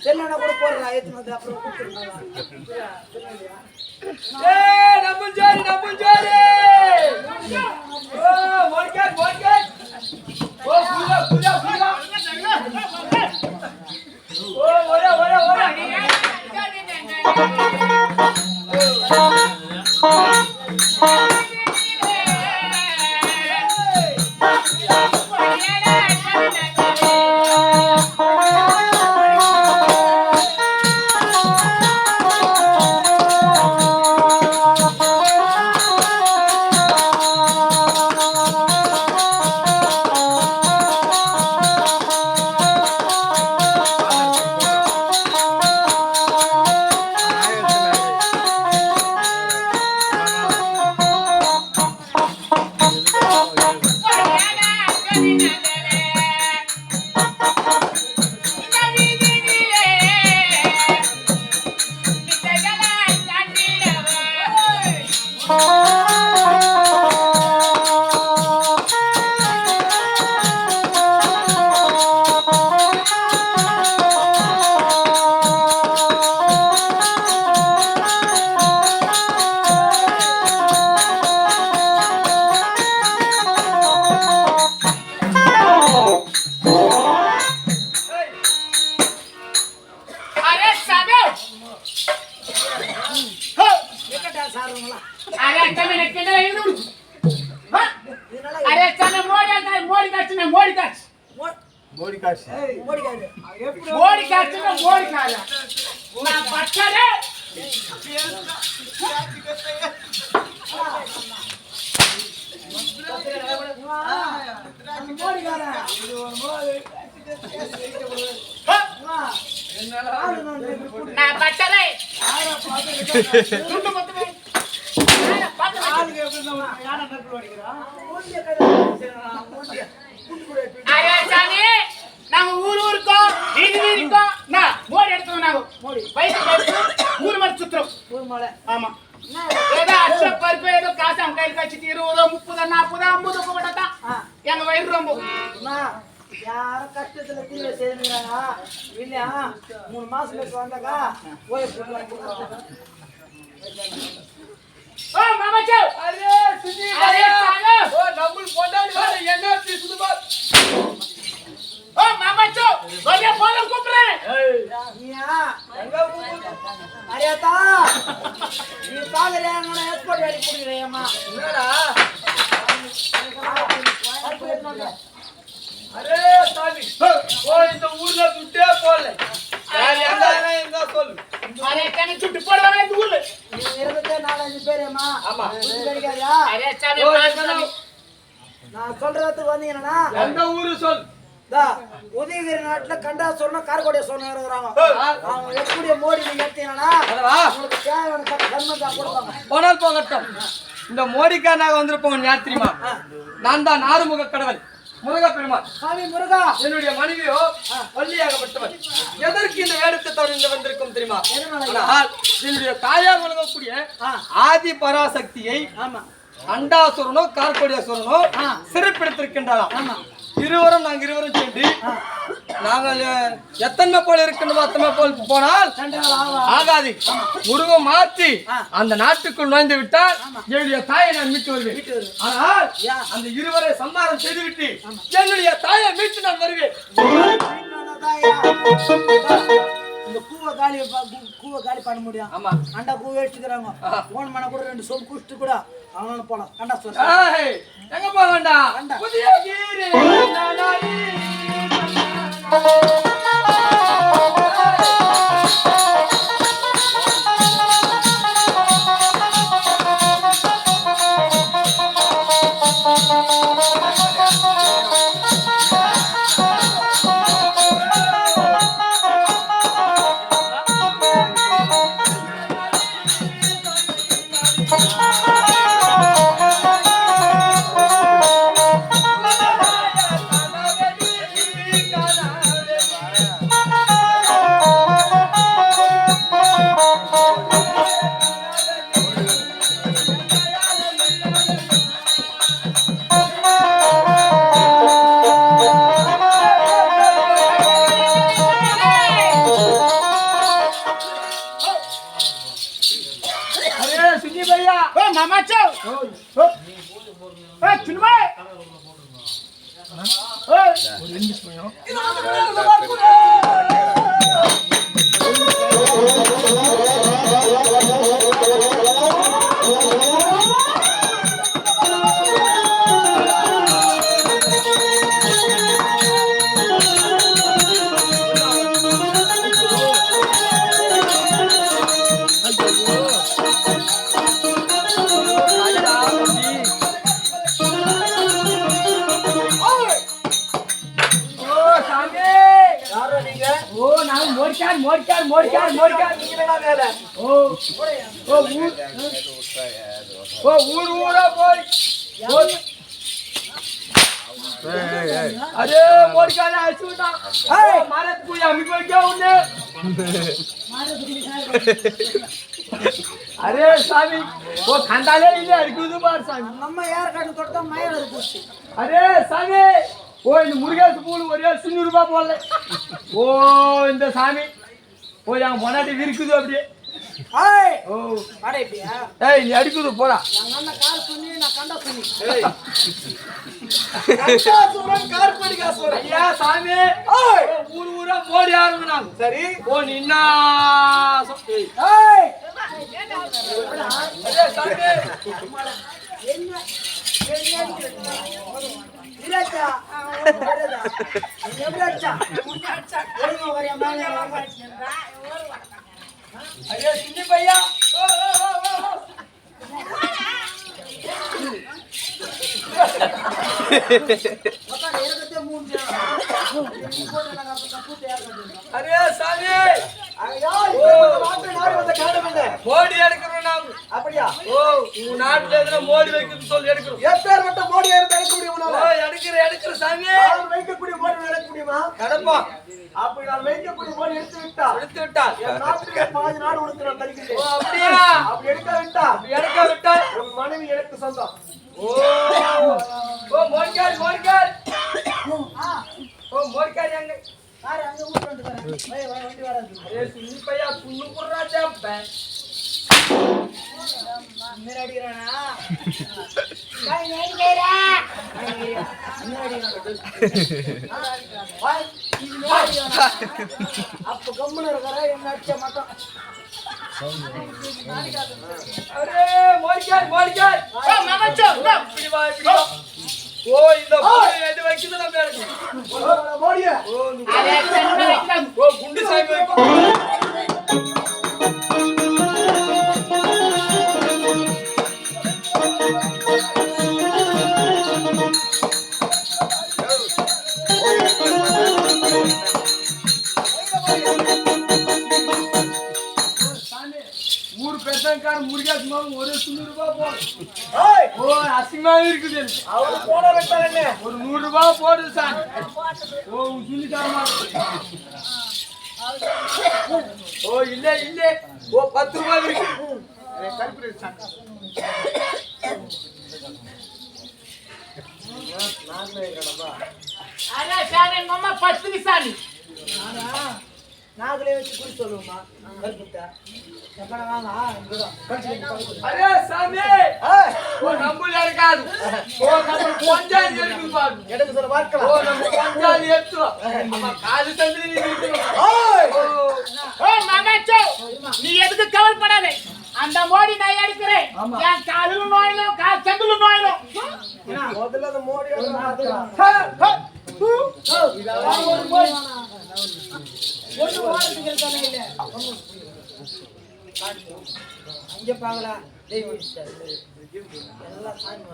செல்லனா கூட போறா ஏத்துனது அப்புறம் கூப்பிடுறாங்க நம்புஞ்சாரி ஓ மோர்கேட் ஓ புலா ஓ ஓரா நான் பட்டரை நாங்க ஊருக்கோம் மோடி எடுத்தோம் நாங்க ஊர் மலை சுத்துறோம் ஊர் மலை ஆமா ஏதோ அச்ச பருப்பு ஏதோ காசு அவங்க கையில் கழிச்சிட்டு 20 30 40 50 போட்டாதான் எங்க வயிறு ரொம்ப யாரும் கஷ்டத்துல தீவிர செய்யறாங்க இல்லையா 3 மாசம் கழிச்சு வந்தாக்கா போய் ஓ மாமாச்சோ அரே சுஜி ஓ நம்மள் போடாடி வர என்ன பேசுது பா ஓ மாமாச்சோ கொஞ்ச போல கூப்பிடுறேன் நீயா எங்க கூப்பிடு அரியதா நீ பாக்கறியா நான் எக்ஸ்போர்ட் வேலை புடிக்கிறேம்மா என்னடா அரே சாமி ஓ இந்த ஊர்ல சுட்டே போல யார் எங்க சொல்லு அரே கணக்கு சுட்டு போடுவாங்க இந்த ஊர்ல நீ 24 பேரேம்மா ஆமா தெரியாதா அரே சாமி நான் சொல்றதுக்கு வந்தீங்கன்னா எந்த ஊரு சொல் உதயகிரி நாட்டுல கண்டாசுரனும் கார்கோடிய சொன்ன இருக்கிறாங்க அவங்க எப்படி மோடி நீங்க எடுத்தீங்கன்னா உங்களுக்கு தேவையான கர்மம் தான் கொடுப்பாங்க போனால் போகட்டும் இந்த மோடிக்காரனாக வந்திருப்பவன் யார் தெரியுமா நான் தான் ஆறுமுக கடவுள் முருகா பெருமாள் சாமி முருகா என்னுடைய மனைவியோ வள்ளியாகப்பட்டவன் எதற்கு இந்த வேடத்தை தவிர வந்திருக்கும் தெரியுமா என்னுடைய தாயார் வழங்கக்கூடிய ஆதி பராசக்தியை அண்டாசுரனோ கார்கோடியாசுரனோ சிறைப்பிடித்திருக்கின்றாராம் இருவரும் நாங்கள் இருவரும் சென்று நாங்கள் எத்தனை போல இருக்கணுமோ அத்தனை போல் போனால் ஆகாது முருகம் மாற்றி அந்த நாட்டுக்குள் நுழைந்து விட்டால் என்னுடைய தாயை நான் மீட்டு வருவேன். ஆனால் அந்த இருவரை சம்மாரம் செய்துவிட்டு என்னுடைய தாயை மீட்டு நான் வருவேன். இந்த கூவை காலி பண்ண முடியும். ஆமா அண்டா கூவை வச்சுக்கிறாங்க. போன் பண்ண கூட 2 சொல் குடிச்சிட்டு கூட அவனால போலாம். கண்டா சொல்ல எங்க போக வேண்டாம். புதிய கீரி மகாச்சோ சின்னமா ஊர் ஊரா போய் अरे मोर का आइसू ना मारे तू आम्ही कोण क्या उन्हे अरे स्वामी वो खानदाले इले अडकू दो बार स्वामी நம்ம யார் கண்ணு தொட்டா மயிர் அது போச்சு अरे स्वामी वो இந்த முருகேஷ் பூல் ஒரே 100 ரூபாய் போடல ஓ இந்த சாமி ஓ யா மொனாடி விரிக்குது அப்படியே ஏய் ஓ அடேபியா ஏய் நீ அடிக்குது போடா நான் அண்ணா கார் பண்ணி நான் கண்டா பண்ணி ஏய் கண்டா சூரன் கார் பண்ணி காசு ஐயா சாமி ஓய் ஊர் ஊரா போடி ஆரம்பினா சரி ஓ நின்னா ஏய் ஏய் अरे சாமி என்ன இல்லடா வரடா எப்படிடா ஒழுங்கா வரையா மேலே अरे सुनी भैया ओ पता नहीं रहते मूड जा अरे सामी ஐயா நாட்டு நாடு வந்த காட வந்த மோடி எடுக்கறோம் நாங்க அப்படியா ஓ உங்க நாட்டுல எதுல மோடி வைக்கிறது சொல்லி எடுக்கறோம் எப்பேர் வட்ட மோடி எடுக்க முடியுமா ஓ எடுக்கற சாமி நான் வைக்கக்கூடிய மோடி எடுக்க முடியுமா கடப்பா அப்படி நான் வைக்கக்கூடிய மோடி எடுத்து விட்டா என் நாட்டுக்கு பாதி நாடு உனக்கு நான் தருகிறேன் ஓ அப்படியா அப்படி எடுக்க விட்டா உன் மனைவி எனக்கு சொந்தம் ஓ ஓ மோடிக்கார் ஓ மோடிக்கார் எங்க யாரு அங்க ஊர் வந்து வரேன் வண்டி வராது अरे सुनी भैया सुनु पुर्राचा बॅ मेरा अडिराना काय नाही मेरा आप गम्मन करा என்ன அடிச்ச மாட்டோம் अरे மோடிக்கார் ஓ மகாச்சோ இப்படி வா ஓ இந்த மோடி எது வைக்குது நம்ம எடுக்கு மோடியா அரே சென்னை வைக்கலாம் ஓ குண்டு சாமி வைக்கும் ஊர் பெத்தங்கார முருகேஷ் மாமா ஒரு 100 ரூபாய் போடு ஏய் ஓ அசிங்கமா இருக்குது அவர் போட வெட்டானே ஒரு 100 ரூபாய் போடு சார் ஓ சொல்லி தரமா ஓ இல்ல ஓ 10 ரூபாய் இருக்கு அரே சாமி மம்மா 10 நிசானி நாங்களே வச்சு குடி சொல்லுவோமா கல்புட்டா எப்பட வாங்க இங்கதான் அரே சாமி ஓ நம்புல இருக்காது ஓ நம்ம பஞ்சாயத்து இருக்கு பாரு எடுக்க சொல்ல ஓ பார்க்கலாம் நம்ம பஞ்சாயத்து எடுத்து நம்ம காது தந்து நிக்குது ஏய் ஓ மகாச்சோ நீ எதுக்கு கவலைப்படாதே அந்த மோடி நான் எடுக்கிறேன் என் காலில நோயிலும் கால் சங்குல நோயிலும் முதல்ல அந்த மோடியோட மாத்துறோம் ஒண்ணு வாரத்துக்கு இருக்கானே இல்ல அங்க பாக்கலாம் எல்லாம் சாமி